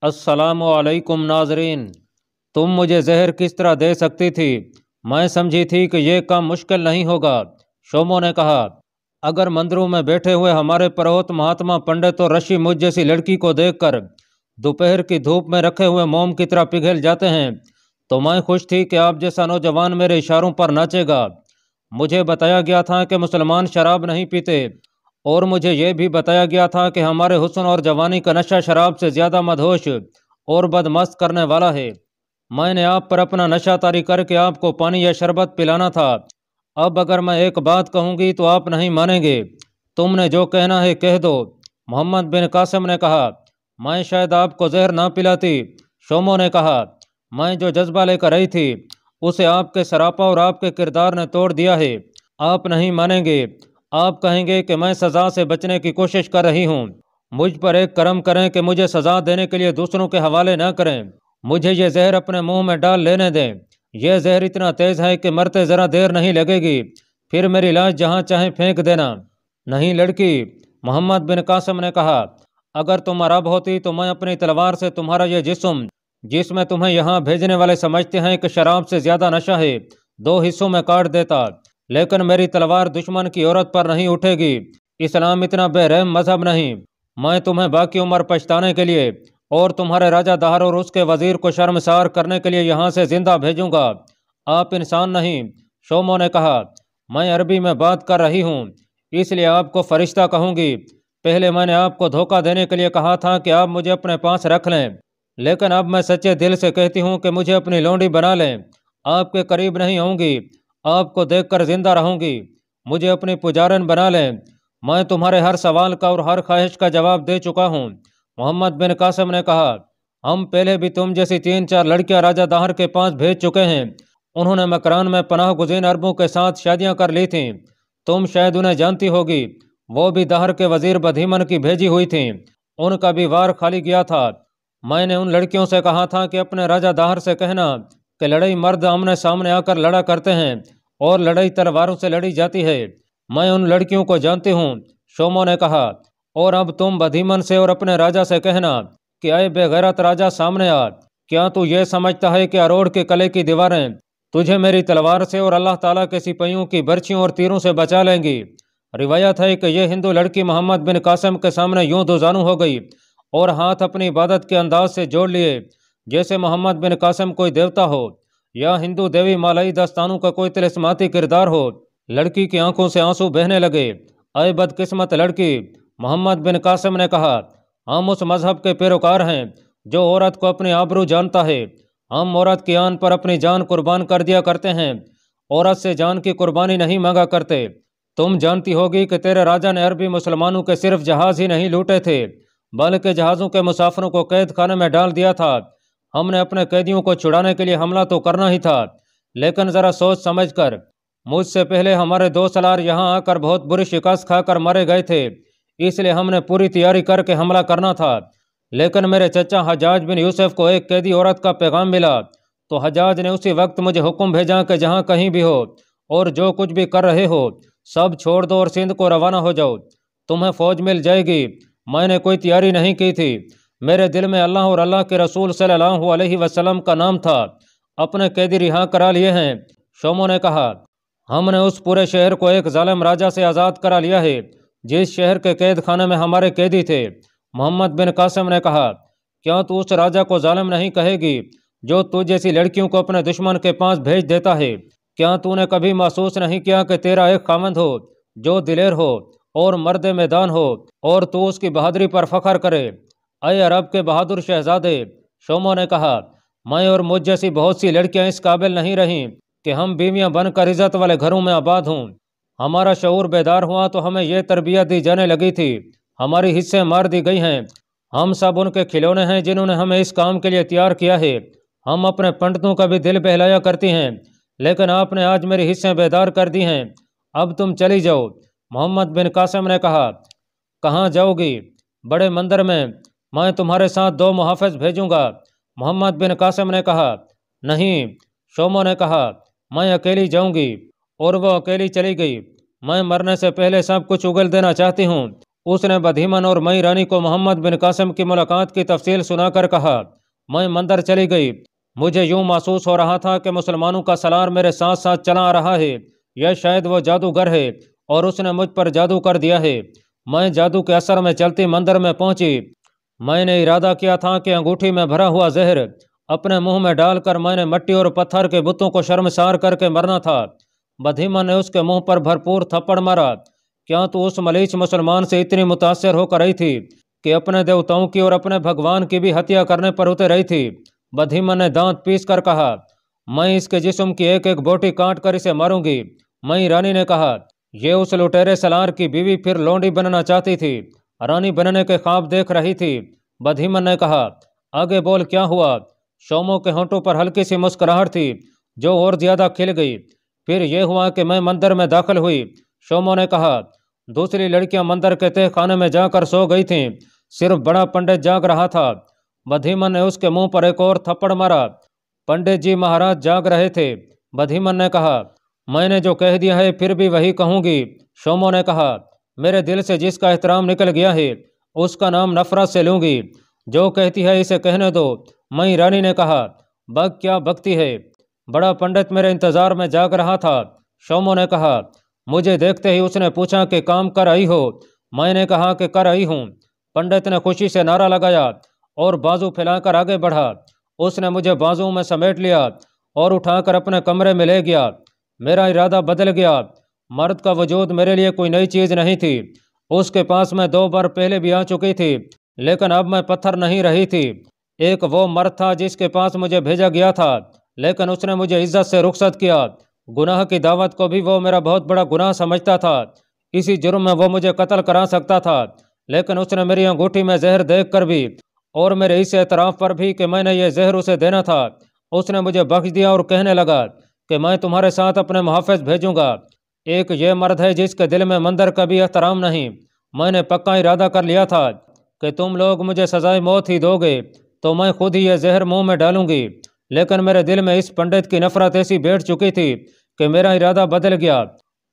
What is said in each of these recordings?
अस्सलामु अलैकुम नाजरीन। तुम मुझे जहर किस तरह दे सकती थी? मैं समझी थी कि यह काम मुश्किल नहीं होगा। शोमो ने कहा, अगर मंदिरों में बैठे हुए हमारे पुरोहित महात्मा पंडित और ऋषि मुझ जैसी लड़की को देखकर दोपहर की धूप में रखे हुए मोम की तरह पिघल जाते हैं तो मैं खुश थी कि आप जैसा नौजवान मेरे इशारों पर नाचेगा। मुझे बताया गया था कि मुसलमान शराब नहीं पीते और मुझे यह भी बताया गया था कि हमारे हुस्न और जवानी का नशा शराब से ज़्यादा मदहोश और बदमस्त करने वाला है। मैंने आप पर अपना नशा तारी करके आपको पानी या शरबत पिलाना था। अब अगर मैं एक बात कहूँगी तो आप नहीं मानेंगे। तुमने जो कहना है कह दो। मोहम्मद बिन कासिम ने कहा, मैं शायद आपको जहर ना पिलाती। शोमो ने कहा, मैं जो जज्बा लेकर आई थी उसे आपके सरापा और आपके किरदार ने तोड़ दिया है। आप नहीं मानेंगे। आप कहेंगे कि मैं सज़ा से बचने की कोशिश कर रही हूँ। मुझ पर एक करम करें कि मुझे सज़ा देने के लिए दूसरों के हवाले न करें। मुझे ये जहर अपने मुंह में डाल लेने दें। यह जहर इतना तेज़ है कि मरते ज़रा देर नहीं लगेगी, फिर मेरी लाश जहाँ चाहे फेंक देना। नहीं लड़की, मोहम्मद बिन कासिम ने कहा, अगर तुम अरब होती तो मैं अपनी तलवार से तुम्हारा यह जिस्म, जिसमें तुम्हें यहाँ भेजने वाले समझते हैं कि शराब से ज़्यादा नशा है, 2 हिस्सों में काट देता। लेकिन मेरी तलवार दुश्मन की औरत पर नहीं उठेगी। इस्लाम इतना बेरहम मजहब नहीं। मैं तुम्हें बाकी उम्र पछताने के लिए और तुम्हारे राजा दहर और उसके वजीर को शर्मसार करने के लिए यहाँ से जिंदा भेजूंगा। आप इंसान नहीं। शोमो ने कहा, मैं अरबी में बात कर रही हूँ इसलिए आपको फरिश्ता कहूँगी। पहले मैंने आपको धोखा देने के लिए कहा था कि आप मुझे अपने पास रख लें, लेकिन अब मैं सच्चे दिल से कहती हूँ कि मुझे अपनी लौंडी बना लें। आपके करीब नहीं आऊँगी, आपको देखकर जिंदा रहूँगी। मुझे अपनी पुजारन बना लें। मैं तुम्हारे हर सवाल का और हर ख्वाहिश का जवाब दे चुका हूँ। मोहम्मद बिन कासिम ने कहा, हम पहले भी तुम जैसी 3-4 लड़कियां राजा दाहर के पास भेज चुके हैं। उन्होंने मकरान में पनाह गुज़ीन अरबों के साथ शादियां कर ली थीं। तुम शायद उन्हें जानती होगी। वो भी दाहर के वजीर बधीमन की भेजी हुई थीं। उनका भी वार खाली गया था। मैंने उन लड़कियों से कहा था कि अपने राजा दाहर से कहना कि लड़ाई मर्द आमने सामने आकर लड़ा करते हैं और लड़ाई तलवारों से लड़ी जाती है। मैं उन लड़कियों को जानती हूँ। शोमो ने कहा, और अब तुम बधीमन से और अपने राजा से कहना कि आए बेगैरत राजा सामने आ। क्या तू ये समझता है कि अरोड़ के किले की दीवारें तुझे मेरी तलवार से और अल्लाह ताला के सिपाहियों की बर्छियों और तीरों से बचा लेंगी? रिवायत है कि यह हिंदू लड़की मोहम्मद बिन कासिम के सामने यूं दोजानू हो गई और हाथ अपनी इबादत के अंदाज से जोड़ लिए जैसे मोहम्मद बिन कासिम कोई देवता हो या हिंदू देवी मालाई दस्तानों का कोई तिलिस्माती किरदार हो। लड़की की आंखों से आंसू बहने लगे। अय बदकिस्मत लड़की, मोहम्मद बिन कासिम ने कहा, हम उस मजहब के पैरोकार हैं जो औरत को अपनी आबरू जानता है। हम औरत की आन पर अपनी जान कुर्बान कर दिया करते हैं। औरत से जान की कुर्बानी नहीं मांगा करते। तुम जानती होगी कि तेरे राजा ने अरबी मुसलमानों के सिर्फ जहाज ही नहीं लूटे थे बल्कि जहाज़ों के मुसाफिरों को कैद खाने में डाल दिया था। हमने अपने कैदियों को छुड़ाने के लिए हमला तो करना ही था, लेकिन ज़रा सोच समझ कर। मुझसे पहले हमारे 2 सलार यहाँ आकर बहुत बुरी शिकस्त खाकर मारे गए थे, इसलिए हमने पूरी तैयारी करके हमला करना था। लेकिन मेरे चचा हजाज बिन यूसुफ को एक कैदी औरत का पैगाम मिला तो हजाज ने उसी वक्त मुझे हुक्म भेजा कि जहाँ कहीं भी हो और जो कुछ भी कर रहे हो सब छोड़ दो और सिंध को रवाना हो जाओ। तुम्हें फौज मिल जाएगी। मैंने कोई तैयारी नहीं की थी। मेरे दिल में अल्लाह और अल्लाह के रसूल सल्लल्लाहु अलैहि वसल्लम का नाम था। अपने कैदी रिहा करा लिए हैं। शोमो ने कहा, हमने उस पूरे शहर को एक जालिम राजा से आज़ाद करा लिया है जिस शहर के कैद खाने में हमारे कैदी थे। मोहम्मद बिन कासिम ने कहा, क्या तू उस राजा को जालिम नहीं कहेगी जो तू जैसी लड़कियों को अपने दुश्मन के पास भेज देता है? क्या तूने कभी महसूस नहीं किया कि तेरा एक खामंद हो जो दिलेर हो और मर्द मैदान हो और तू उसकी बहादुरी पर फख्र करे? अय अरब के बहादुर शहजादे, शोमो ने कहा, मैं और मुझ जैसी बहुत सी लड़कियां इस काबिल नहीं रहीं कि हम बीवियां बनकर इज्जत वाले घरों में आबाद हों। हमारा शऊर बेदार हुआ तो हमें यह तरबियत दी जाने लगी थी। हमारी हिस्से मार दी गई हैं। हम सब उनके खिलौने हैं जिन्होंने हमें इस काम के लिए तैयार किया है। हम अपने पंडितों का भी दिल बहलाया करती हैं, लेकिन आपने आज मेरी हिस्से बेदार कर दी हैं। अब तुम चली जाओ। मोहम्मद बिन कासिम ने कहा, कहाँ जाओगी? बड़े मंदिर में। मैं तुम्हारे साथ 2 मुहाफ़िज़ भेजूंगा। मोहम्मद बिन कासिम ने कहा, नहीं। शोमो ने कहा, मैं अकेली जाऊंगी। और वो अकेली चली गई। मैं मरने से पहले सब कुछ उगल देना चाहती हूँ। उसने बधीमन और मई रानी को मोहम्मद बिन कासिम की मुलाकात की तफसील सुनाकर कहा, मैं मंदिर चली गई। मुझे यूं महसूस हो रहा था कि मुसलमानों का सलार मेरे साथ साथ चला आ रहा है। यह शायद वो जादूगर है और उसने मुझ पर जादू कर दिया है। मैं जादू के असर में चलती मंदिर में पहुंची। मैंने इरादा किया था कि अंगूठी में भरा हुआ जहर अपने मुंह में डालकर मैंने मिट्टी और पत्थर के बुतों को शर्मसार करके मरना था। बधीमन ने उसके मुंह पर भरपूर थप्पड़ मारा। क्या तू उस मलीच मुसलमान से इतनी मुतासर होकर आई थी कि अपने देवताओं की और अपने भगवान की भी हत्या करने पर उतर रही थी? बधीमन ने दांत पीस कर कहा, मैं इसके जिस्म की एक एक बोटी काट कर इसे मारूंगी। मई रानी ने कहा, यह उस लुटेरे सलार की बीवी फिर लौंडी बनना चाहती थी, रानी बनने के ख्वाब देख रही थी। बधीमन ने कहा, आगे बोल, क्या हुआ? शोमो के होंठों पर हल्की सी मुस्कुराहट थी जो और ज्यादा खिल गई। फिर यह हुआ कि मैं मंदिर में दाखिल हुई। शोमो ने कहा, दूसरी लड़कियां मंदिर के तह खाने में जाकर सो गई थीं, सिर्फ बड़ा पंडित जाग रहा था। बधीमन ने उसके मुंह पर एक और थप्पड़ मारा। पंडित जी महाराज जाग रहे थे। बधीमन ने कहा, मैंने जो कह दिया है फिर भी वही कहूंगी। शोमो ने कहा, मेरे दिल से जिसका एहतराम निकल गया है उसका नाम नफरत से लूंगी। जो कहती है इसे कहने दो। मई रानी ने कहा, बग क्या बकती है, बड़ा पंडित मेरे इंतजार में जाग रहा था। शोमो ने कहा, मुझे देखते ही उसने पूछा कि काम कर आई हो? मैंने कहा कि कर आई हूँ। पंडित ने खुशी से नारा लगाया और बाजू फैलाकर आगे बढ़ा। उसने मुझे बाजुओं में समेट लिया और उठाकर अपने कमरे में ले गया। मेरा इरादा बदल गया। मर्द का वजूद मेरे लिए कोई नई चीज नहीं थी। उसके पास मैं 2 बार पहले भी आ चुकी थी, लेकिन अब मैं पत्थर नहीं रही थी। एक वो मर्द था जिसके पास मुझे भेजा गया था, लेकिन उसने मुझे इज्जत से रुखसत किया। गुनाह की दावत को भी वो मेरा बहुत बड़ा गुनाह समझता था। इसी जुर्म में वो मुझे कत्ल करा सकता था, लेकिन उसने मेरी अंगूठी में जहर देख कर भी और मेरे इस एतराफ़ पर भी कि मैंने ये जहर उसे देना था, उसने मुझे बख्श दिया और कहने लगा कि मैं तुम्हारे साथ अपने मुहाफ़िज भेजूंगा। एक ये मर्द है जिसके दिल में मंदिर का भी एहतराम नहीं। मैंने पक्का इरादा कर लिया था कि तुम लोग मुझे सजाए मौत ही दोगे, तो मैं खुद ही ये जहर मुंह में डालूंगी। लेकिन मेरे दिल में इस पंडित की नफरत ऐसी बैठ चुकी थी कि मेरा इरादा बदल गया।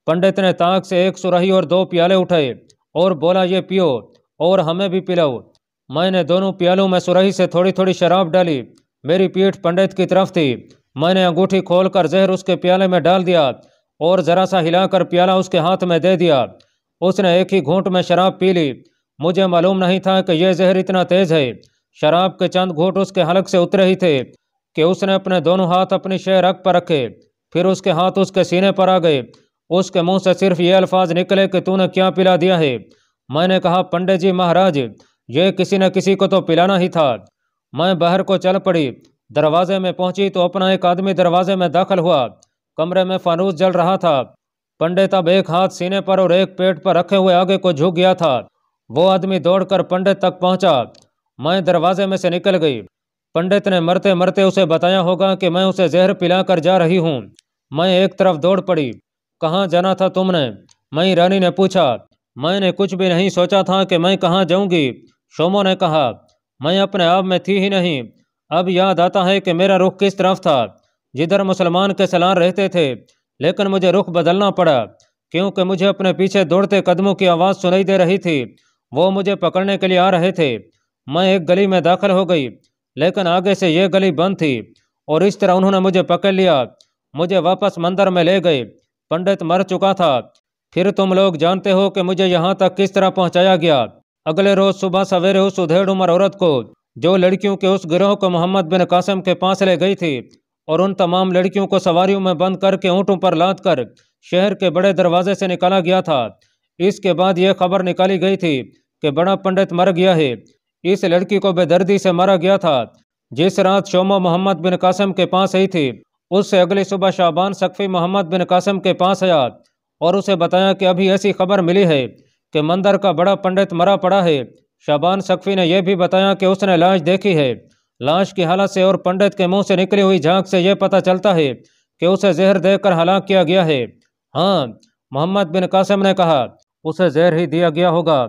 पंडित ने ताक से 1 सुराही और 2 प्याले उठाए और बोला, ये पियो और हमें भी पिलाओ। मैंने दोनों प्यालों में सुराही से थोड़ी थोड़ी शराब डाली। मेरी पीठ पंडित की तरफ थी। मैंने अंगूठी खोलकर जहर उसके प्याले में डाल दिया और जरा सा हिलाकर प्याला उसके हाथ में दे दिया। उसने एक ही घूंट में शराब पी ली। मुझे मालूम नहीं था कि यह जहर इतना तेज है। शराब के चंद घूंट उसके हलक से उतरे ही थे कि उसने अपने दोनों हाथ अपनी शह रग पर रखे। फिर उसके हाथ उसके सीने पर आ गए। उसके मुंह से सिर्फ ये अल्फाज निकले कि तूने क्या पिला दिया है? मैंने कहा, पंडित जी महाराज, ये किसी न किसी को तो पिलाना ही था। मैं बाहर को चल पड़ी। दरवाजे में पहुंची तो अपना एक आदमी दरवाजे में दाखिल हुआ। कमरे में फानूस जल रहा था। पंडित अब एक हाथ सीने पर और एक पेट पर रखे हुए आगे को झुक गया था। वो आदमी दौड़कर पंडित तक पहुंचा। मैं दरवाजे में से निकल गई। पंडित ने मरते मरते उसे बताया होगा कि मैं उसे जहर पिलाकर जा रही हूँ। मैं एक तरफ दौड़ पड़ी। कहाँ जाना था तुमने? मई रानी ने पूछा। मैंने कुछ भी नहीं सोचा था कि मैं कहाँ जाऊंगी। शोमो ने कहा, मैं अपने आप में थी ही नहीं। अब याद आता है कि मेरा रुख किस तरफ था, जिधर मुसलमान के सलार रहते थे। लेकिन मुझे रुख बदलना पड़ा क्योंकि मुझे अपने पीछे दौड़ते कदमों की आवाज़ सुनाई दे रही थी। वो मुझे पकड़ने के लिए आ रहे थे। मैं एक गली में दाखिल हो गई, लेकिन आगे से यह गली बंद थी और इस तरह उन्होंने मुझे पकड़ लिया। मुझे वापस मंदिर में ले गए। पंडित मर चुका था। फिर तुम लोग जानते हो कि मुझे यहाँ तक किस तरह पहुँचाया गया। अगले रोज सुबह सवेरे उस उधेड़ उम्र औरत को, जो लड़कियों के उस गिरोह को मोहम्मद बिन कासिम के पास ले गई थी और उन तमाम लड़कियों को सवारियों में बंद करके ऊँटों पर लाद कर शहर के बड़े दरवाजे से निकाला गया था। इसके बाद यह खबर निकाली गई थी कि बड़ा पंडित मर गया है। इस लड़की को बेदर्दी से मारा गया था। जिस रात शोमो मोहम्मद बिन कासिम के पास आई थी, उससे अगली सुबह शाबान सकफी मोहम्मद बिन कासिम के पास आया और उसे बताया कि अभी ऐसी खबर मिली है कि मंदिर का बड़ा पंडित मरा पड़ा है। शाबान सकफी ने यह भी बताया कि उसने लाश देखी है। लाश की हालत से और पंडित के मुंह से निकली हुई झांक से यह पता चलता है कि उसे जहर देकर हलाक किया गया है। हाँ, मोहम्मद बिन कासिम ने कहा, उसे जहर ही दिया गया होगा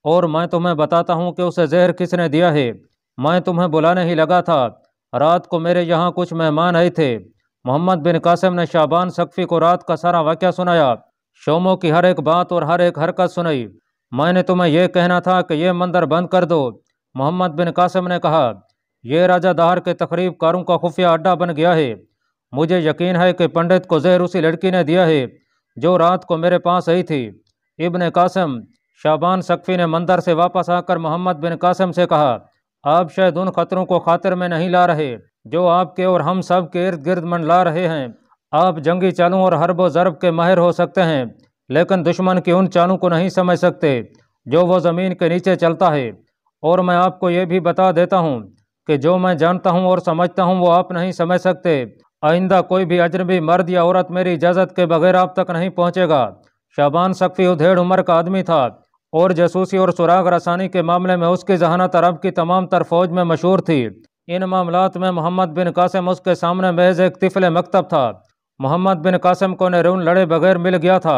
और मैं तुम्हें बताता हूँ कि उसे जहर किसने दिया है। मैं तुम्हें बुलाने ही लगा था। रात को मेरे यहाँ कुछ मेहमान आए थे। मोहम्मद बिन कासिम ने शाबान सकफी को रात का सारा वाक़या सुनाया। शोमो की हर एक बात और हर एक हरकत सुनाई। मैंने तुम्हें यह कहना था कि यह मंदिर बंद कर दो। मोहम्मद बिन कासिम ने कहा, यह राजा दाहर के तकरीबकारों का खुफिया अड्डा बन गया है। मुझे यकीन है कि पंडित को जहर उसी लड़की ने दिया है जो रात को मेरे पास आई थी। इब्न कासिम, शाबान सक्फी ने मंदिर से वापस आकर मोहम्मद बिन कासिम से कहा, आप शायद उन खतरों को खातिर में नहीं ला रहे जो आपके और हम सब के इर्द गिर्द मंडला रहे हैं। आप जंगी चालों और हरबो ज़रब के माहिर हो सकते हैं, लेकिन दुश्मन की उन चालों को नहीं समझ सकते जो वो ज़मीन के नीचे चलता है। और मैं आपको ये भी बता देता हूँ कि जो मैं जानता हूँ और समझता हूँ वो आप नहीं समझ सकते। आइंदा कोई भी अजनबी मर्द या औरत मेरी इजाज़त के बगैर आप तक नहीं पहुँचेगा। शाबान सक्फी उधेड़ उम्र का आदमी था और जासूसी और सुराग रसानी के मामले में उसकी जहानत अरब की तमाम तर फौज में मशहूर थी। इन मामलात में मोहम्मद बिन कासिम उसके सामने महज एक तिफले मकतब था। मोहम्मद बिन कासिम को नैरून लड़े बगैर मिल गया था।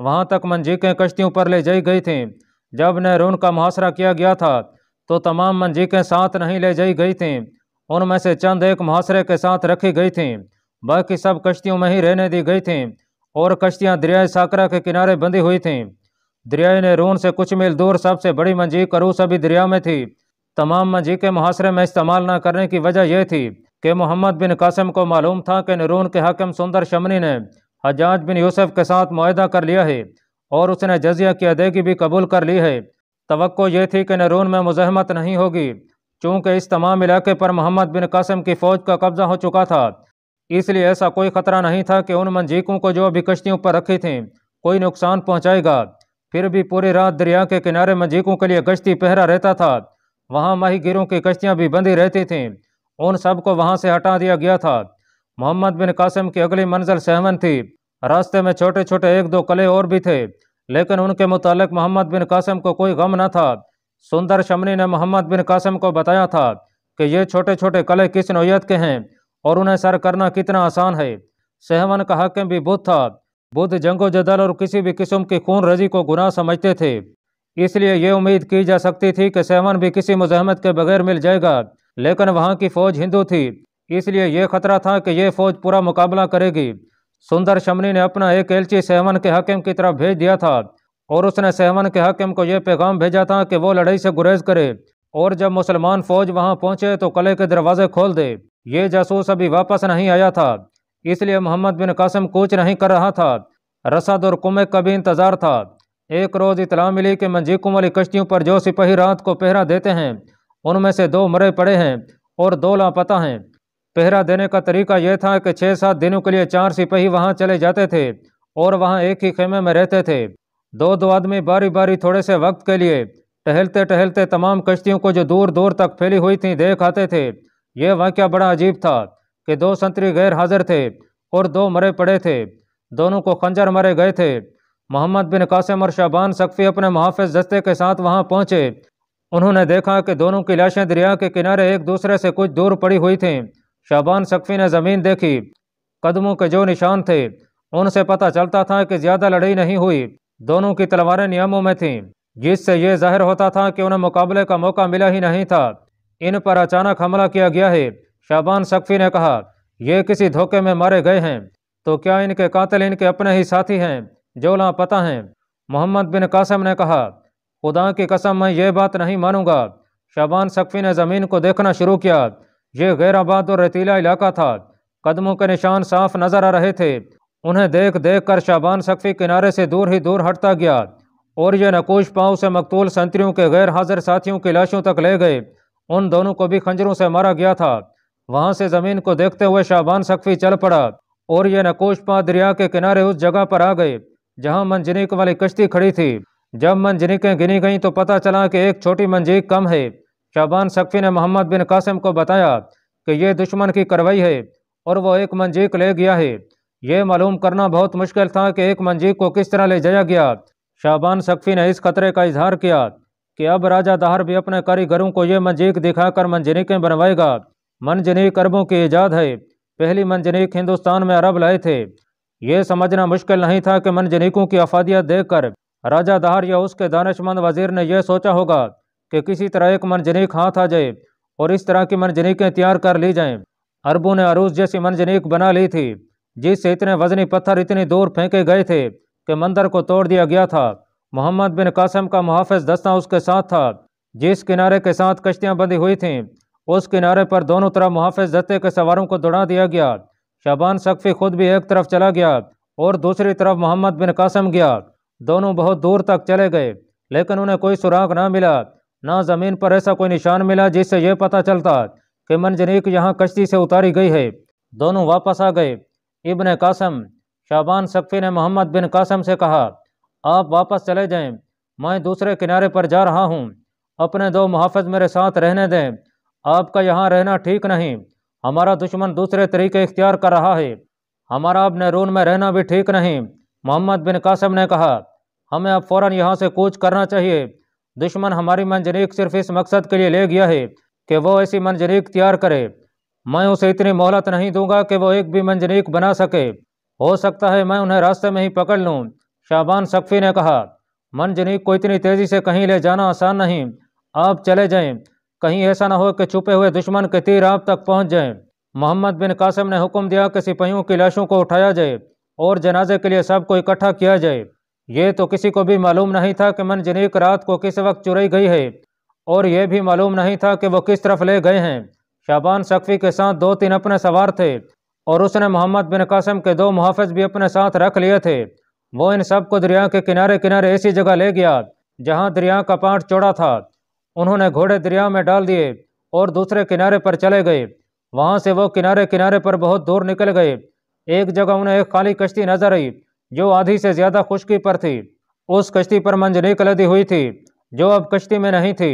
वहाँ तक मंजीकें कश्तियों पर ले जाई गई थीं। जब नैरून का मुहासरा किया गया था तो तमाम मंजीकें साथ नहीं ले जाई गई थीं। उनमें से चंद एक मुहासरे के साथ रखी गई थीं, बाकी सब कश्तियों में ही रहने दी गई थीं और कश्तियाँ दरियाए साकरा के किनारे बंधी हुई थीं। दरियाए नैरून से कुछ मील दूर सबसे बड़ी मंजीक अरूस अभी दरिया में थी। तमाम मंजीकें मुहासरे में इस्तेमाल न करने की वजह यह थी कि मोहम्मद बिन कासिम को मालूम था कि नैरून के हाकिम सुंदर शमनी ने हज्जाज बिन यूसुफ के साथ मुआहदा कर लिया है और उसने जजिया की अदायगी भी कबूल कर ली है। तवक्को ये थी कि नैरून में मुज़ाहमत नहीं होगी, चूँकि इस तमाम इलाके पर मोहम्मद बिन कासिम की फ़ौज का कब्जा हो चुका था। इसलिए ऐसा कोई ख़तरा नहीं था कि उन मंजीकों को जो अभी कश्तियों पर रखी थीं कोई नुकसान पहुँचाएगा। फिर भी पूरी रात दरिया के किनारे मंजीकों के लिए गश्ती पहरा रहता था। वहाँ माही गिरों की कश्तियाँ भी बंधी रहती थीं। उन सब को वहाँ से हटा दिया गया था। मोहम्मद बिन कासिम की अगली मंजिल सहवन थी। रास्ते में छोटे छोटे एक दो कले और भी थे, लेकिन उनके मुतालिक मोहम्मद बिन कासिम को कोई गम न था। सुंदर शमनी ने मोहम्मद बिन कासिम को बताया था कि ये छोटे छोटे कले किस नौयत के हैं और उन्हें सर करना कितना आसान है। सहवन का हाकिम भी बुद्ध था। बुद्ध जंगो जदल और किसी भी किस्म की खून रजी को गुनाह समझते थे, इसलिए ये उम्मीद की जा सकती थी कि सहवन भी किसी मुज़ाहमत के बगैर मिल जाएगा। लेकिन वहाँ की फ़ौज हिंदू थी, इसलिए यह खतरा था कि यह फ़ौज पूरा मुकाबला करेगी। सुंदर शमनी ने अपना एक एलची सहवन के हाकिम की तरफ भेज दिया था और उसने सहवन के हाकिम को यह पैगाम भेजा था कि वो लड़ाई से गुरेज करे और जब मुसलमान फ़ौज वहाँ पहुँचे तो किले के दरवाजे खोल दे। ये जासूस अभी वापस नहीं आया था, इसलिए मोहम्मद बिन कासिम कूच नहीं कर रहा था। रसद और कुमक का भी इंतज़ार था। एक रोज़ इतला मिली कि मंजीकों वाली कश्तियों पर जो सिपाही रात को पहरा देते हैं उनमें से 2 मरे पड़े हैं और 2 लापता हैं। पहरा देने का तरीका यह था कि 6-7 दिनों के लिए 4 सिपाही वहां चले जाते थे और वहां एक ही खेमे में रहते थे। 2-2 आदमी बारी बारी थोड़े से वक्त के लिए टहलते टहलते तमाम कश्तियों को जो दूर दूर तक फैली हुई थीं देख आते थे। यह वाक़या बड़ा अजीब था कि 2 संतरी गैर हाजिर थे और 2 मरे पड़े थे। दोनों को खंजर मारे गए थे। मोहम्मद बिन कासिम और शाबान सक्फी अपने मुहाफ़िज़ दस्ते के साथ वहां पहुंचे। उन्होंने देखा कि दोनों की लाशें दरिया के किनारे एक दूसरे से कुछ दूर पड़ी हुई थीं। शाबान सक्फी ने ज़मीन देखी। कदमों के जो निशान थे उनसे पता चलता था कि ज़्यादा लड़ाई नहीं हुई। दोनों की तलवारें नियमों में थीं, जिससे यह जाहिर होता था कि उन्हें मुकाबले का मौका मिला ही नहीं था। इन पर अचानक हमला किया गया है। शाबान सक्फी ने कहा, यह किसी धोखे में मारे गए हैं, तो क्या इनके कातिल इनके अपने ही साथी हैं जो लापता हैं? मोहम्मद बिन कासिम ने कहा, खुदा की कसम मैं ये बात नहीं मानूंगा। शाबान सक्फी ने ज़मीन को देखना शुरू किया। यह गैर आबाद और रेतीला इलाका था। कदमों के निशान साफ नजर आ रहे थे। उन्हें देख देख कर शाबान सक्फी किनारे से दूर ही दूर हटता गया और यह नकूश पाँव से मकतूल संतरियों के गैर हाजिर साथियों की लाशों तक ले गए। उन दोनों को भी खंजरों से मारा गया था। वहां से ज़मीन को देखते हुए शाबान सक्फी चल पड़ा और यह नकूश पाँ दरिया के किनारे उस जगह पर आ गए जहाँ मंजनीक वाली कश्ती खड़ी थी। जब मंजनीकें गिनी गईं तो पता चला कि एक छोटी मंजीक कम है। शाबान सक्फी ने मोहम्मद बिन कासिम को बताया कि यह दुश्मन की कार्रवाई है और वो एक मंजीक ले गया है। यह मालूम करना बहुत मुश्किल था कि एक मंजीक को किस तरह ले जाया गया। शाबान सक्फी ने इस खतरे का इजहार किया कि अब राजा दाहर भी अपने कारीगरों को यह मंजीक दिखाकर मंजनीकें बनवाएगा। मंजनीक अरबों की ईजाद है। पहली मंजनीक हिंदुस्तान में अरब लाए थे। यह समझना मुश्किल नहीं था कि मंजनीकों की अफादियत देखकर राजा दाहर या उसके दानिशमंद वजीर ने यह सोचा होगा कि किसी तरह एक मंजनीक हाथ आ जाए और इस तरह की मंजनीकें तैयार कर ली जाएं। अरबों ने अरूज जैसी मंजनीक बना ली थी, जिससे इतने वजनी पत्थर इतनी दूर फेंके गए थे कि मंदिर को तोड़ दिया गया था मोहम्मद बिन कासम का मुहाफ़िज़ दस्ता उसके साथ था। जिस किनारे के साथ कश्तियाँ बंधी हुई थीं उस किनारे पर दोनों तरफ मुहाफ़िज़ दस्ते के सवारों को दौड़ा दिया गया। शाबान सकफ़ी खुद भी एक तरफ चला गया और दूसरी तरफ मोहम्मद बिन कासम गया। दोनों बहुत दूर तक चले गए लेकिन उन्हें कोई सुराग ना मिला, ना ज़मीन पर ऐसा कोई निशान मिला जिससे यह पता चलता कि मंजनीक यहाँ कश्ती से उतारी गई है। दोनों वापस आ गए। इब्ने कासम शाबान सकफ़ी ने मोहम्मद बिन कासम से कहा, आप वापस चले जाएं, मैं दूसरे किनारे पर जा रहा हूँ। अपने दो मुहाफ़िज़ मेरे साथ रहने दें, आपका यहाँ रहना ठीक नहीं। हमारा दुश्मन दूसरे तरीके इख्तियार कर रहा है, हमारा अब नैरून में रहना भी ठीक नहीं। मोहम्मद बिन कासम ने कहा, हमें अब फ़ौरन यहाँ से कूच करना चाहिए। दुश्मन हमारी मंजनीक सिर्फ इस मकसद के लिए ले गया है कि वो ऐसी मंजनीक तैयार करे। मैं उसे इतनी मोहलत नहीं दूंगा कि वो एक भी मंजनीक बना सके। हो सकता है मैं उन्हें रास्ते में ही पकड़ लूँ। शाबान सकफ़ी ने कहा, मंजनीक को इतनी तेज़ी से कहीं ले जाना आसान नहीं, आप चले जाएं, कहीं ऐसा न हो कि छुपे हुए दुश्मन के तीर आप तक पहुंच जाएं। मोहम्मद बिन कासम ने हुक्म दिया कि सिपाहियों की लाशों को उठाया जाए और जनाजे के लिए सबको इकट्ठा किया जाए। ये तो किसी को भी मालूम नहीं था कि मंजनीक रात को किस वक्त चुराई गई है और यह भी मालूम नहीं था कि वो किस तरफ ले गए हैं। शाबान सकफ़ी के साथ 2-3 अपने सवार थे और उसने मोहम्मद बिन कासम के 2 मुहाफ़िज़ भी अपने साथ रख लिए थे। वो इन सब को दरिया के किनारे किनारे ऐसी जगह ले गया जहाँ दरिया का पाट चौड़ा था। उन्होंने घोड़े दरिया में डाल दिए और दूसरे किनारे पर चले गए। वहाँ से वो किनारे किनारे पर बहुत दूर निकल गए। एक जगह उन्हें एक खाली कश्ती नजर आई जो आधी से ज़्यादा खुश्की पर थी। उस कश्ती पर मंजनीक लदी हुई थी जो अब कश्ती में नहीं थी।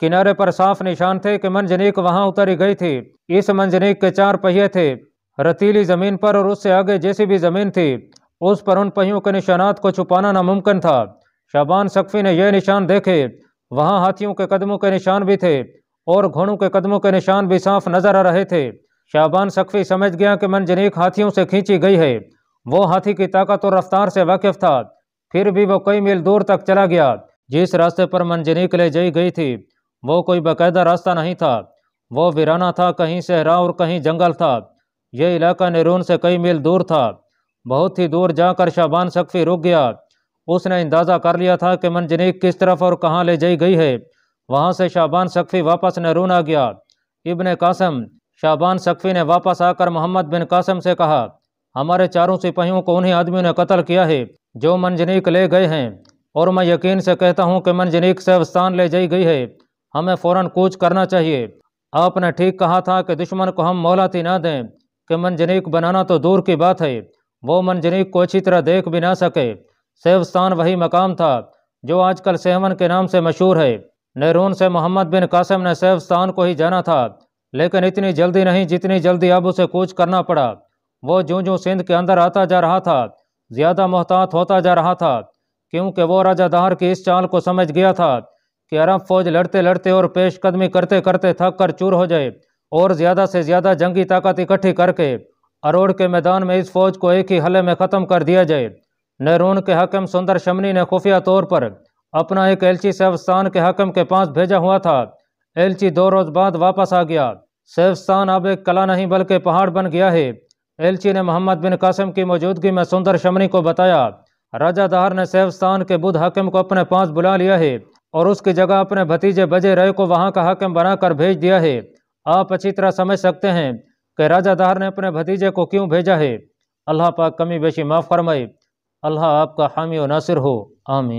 किनारे पर साफ निशान थे कि मंजनीक वहाँ उतारी गई थी। इस मंजनीक के 4 पहिए थे। रतीली ज़मीन पर और उससे आगे जैसी भी ज़मीन थी उस पर उन पहियों के निशानात को छुपाना नामुमकिन था। शाबान सकफ़ी ने यह निशान देखे। वहाँ हाथियों के कदमों के निशान भी थे और घोड़ों के कदमों के निशान भी साफ नजर आ रहे थे। शाबान सकफ़ी समझ गया कि मंजनीक हाथियों से खींची गई है। वो हाथी की ताकत और रफ्तार से वाकिफ था। फिर भी वो कई मील दूर तक चला गया। जिस रास्ते पर मंजनीक ले जाई गई थी वो कोई बाकायदा रास्ता नहीं था। वो वीराना था, कहीं सहरा और कहीं जंगल था। यह इलाका नैरून से कई मील दूर था। बहुत ही दूर जाकर शाबान सकफ़ी रुक गया। उसने अंदाज़ा कर लिया था कि मंजनीक किस तरफ और कहाँ ले जाई गई है। वहाँ से शाबान सकफ़ी वापस नैरून आ गया। इब्ने कासम शाबान सकफ़ी ने वापस आकर मोहम्मद बिन कासम से कहा, हमारे 4 सिपाहियों को उन्हीं आदमियों ने कत्ल किया है जो मंजनीक ले गए हैं और मैं यकीन से कहता हूँ कि मंजनीक सेवस्तान ले जाई गई है। हमें फ़ौरन कूच करना चाहिए। आपने ठीक कहा था कि दुश्मन को हम मोहलत ही ना दें कि मंजनीक बनाना तो दूर की बात है, वो मंजनीक को अच्छी तरह देख भी ना सके। सेवस्तान वही मकाम था जो आजकल सेहवन के नाम से मशहूर है। नैरून से मोहम्मद बिन कासम ने सेवस्तान को ही जाना था, लेकिन इतनी जल्दी नहीं जितनी जल्दी अब उसे कूच करना पड़ा। वो ज्यों ज्यों सिंध के अंदर आता जा रहा था ज़्यादा मोहतात होता जा रहा था, क्योंकि वो राजा दाहर की इस चाल को समझ गया था कि अरब फौज लड़ते लड़ते और पेशकदमी करते करते थक कर चूर हो जाए और ज़्यादा से ज़्यादा जंगी ताकत इकट्ठी करके अरोड़ के मैदान में इस फौज को एक ही हल्ले में ख़त्म कर दिया जाए। नैरून के हाकिम सुंदर शमनी ने खुफिया तौर पर अपना एक एलची सेवस्तान के हाकिम के पास भेजा हुआ था। एलची 2 रोज़ बाद वापस आ गया। सेवस्तान अब एक कला नहीं बल्कि पहाड़ बन गया है। एलची ने मोहम्मद बिन कासम की मौजूदगी में सुंदर शमनी को बताया, राजा दाहर ने सेवस्तान के बुध हाकिम को अपने पास बुला लिया है और उसकी जगह अपने भतीजे बजे रय को वहाँ का हाकिम बनाकर भेज दिया है। आप अच्छी तरह समझ सकते हैं कि राजा दाहर ने अपने भतीजे को क्यों भेजा है। अल्लाह पाक कमी बेशी माफ़ फरमाए। अल्लाह आपका हामी और नासिर हो। आमीन।